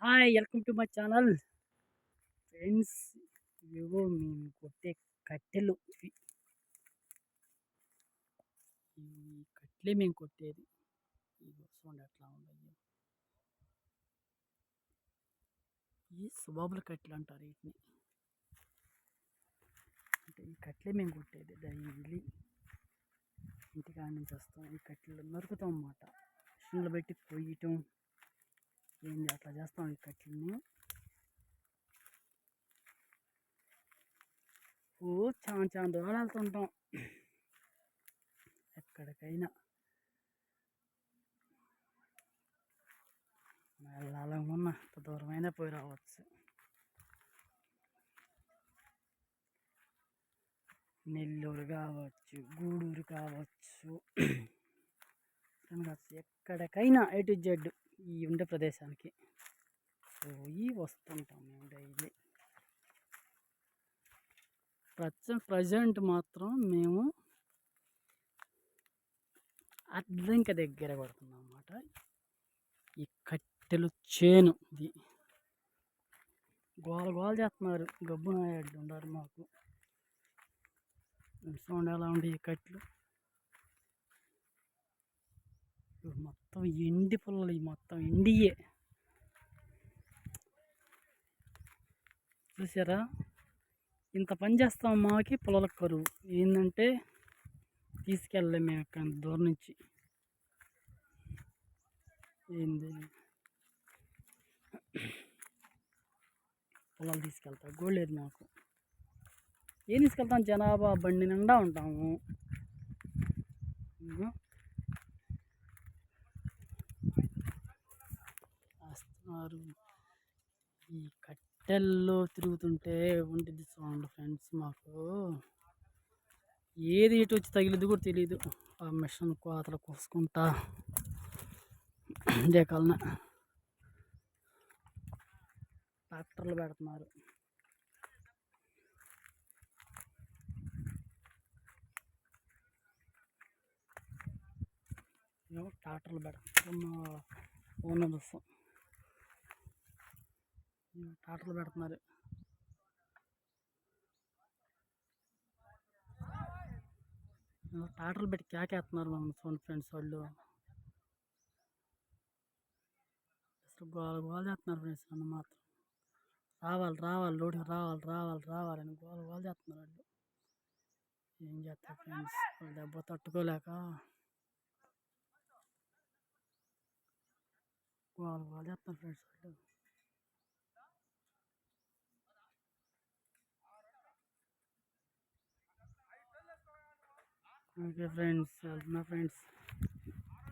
Hi welcome to my channel friends. ఇవో మేము కొట్టే కట్టెలు ఈ కట్టెలే మేము కొట్టేది. ఇగో చూడండి ఎట్లా ఉన్నాయి. ఈ సుబాబుల కట్టెలు అంటారు వీటిని. అంటే ఈ కట్టెలే మేము కొట్టేది డైలీ. ఇంటికాడ నుంచి వస్తాం, ఈ కట్టెలు నరుకుతాం అన్నమాట. మిషన్లు పెట్టి కొయ్యటం ఏంది అట్లా చేస్తాం ఈ కట్టెలని. చాలా చాలా దూరం వెళ్తుంటాం ఎక్కడికైనా. వెళ్ళాలనుకున్నా అంత దూరమైనా పోయి రావచ్చు. నెల్లూరు కావచ్చు, గూడూరు కావచ్చు, ఎక్కడికైనా A to Z ఈ ఉండే ప్రదేశానికి పోయి వస్తుంటాం మేము డైలీ. ప్రజెంట్ మాత్రం మేము అద్దంక దగ్గర కొడుతున్నాం అన్నమాట. ఈ కట్టెలు చేను ఇది గోల గోల చేస్తున్నారు, గబ్బు నాయాళ్ళు ఉన్నారు మాకు. చూడండి ఎలా ఉండి ఈ కట్టెలు మొత్తం ఎండి పుల్లలు, మొత్తం ఎండియే. చూసారా, ఇంత పని చేస్తాం, మాకి పొలాలకు కరువు ఏంటంటే తీసుకెళ్ళలేము మేము అక్కడ దూరం నుంచి. ఏంది పొలాలు తీసుకెళ్తా గోలేదు మాకు. ఏం తీసుకెళ్తాం, జనాభా బండి నిండా ఉంటాము. వస్తున్నారు ఈ కట్టెల్లో తిరుగుతుంటే ఉంటుంది చూడండి ఫ్రెండ్స్. మాకు ఏది ఇటు వచ్చి తగిలిది కూడా తెలియదు. ఆ మిషన్ కోతలు కోసుకుంటా ఇదే కాలన ట్రాక్టర్లు పెడుతున్నారు. ట్రాక్టర్లు పెడుతున్నా ఓనర్స్ ట్రాక్టర్లు పెడుతున్నారు. ట్రాక్టర్లు పెట్టి కేకేస్తున్నారు మనం చూడండి ఫ్రెండ్స్. వాళ్ళు అసలు గోల గోల చేస్తున్నారు ఫ్రెండ్స్. నన్ను మాత్రం రావాలి రావాలి లోటుకి రావాలి రావాలి రావాలని గోల గోల చేస్తున్నారు వాళ్ళు. ఏం చేస్తారు ఫ్రెండ్స్, వాళ్ళు దెబ్బ తట్టుకోలేక గోల గోల చేస్తున్నారు ఫ్రెండ్స్ వాళ్ళు. ఓకే ఫ్రెండ్స్, వెళ్తున్నా ఫ్రెండ్స్.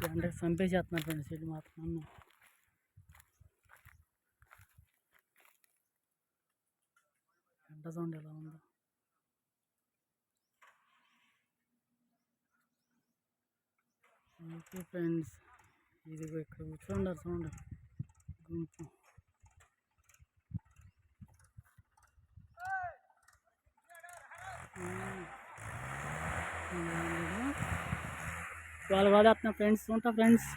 ఎండకి చంపేసేస్తున్నారు ఫ్రెండ్స్ వీళ్ళు మాత్రం నన్ను. ఎండ చూడండి ఎలా ఉందో. ఓకే ఫ్రెండ్స్, ఇదిగో ఇక్కడ కూర్చోండారు చూడండి గుంపు. వాళ్ళు వాడేస్తున్నారు ఫ్రెండ్స్. ఉంటా ఫ్రెండ్స్.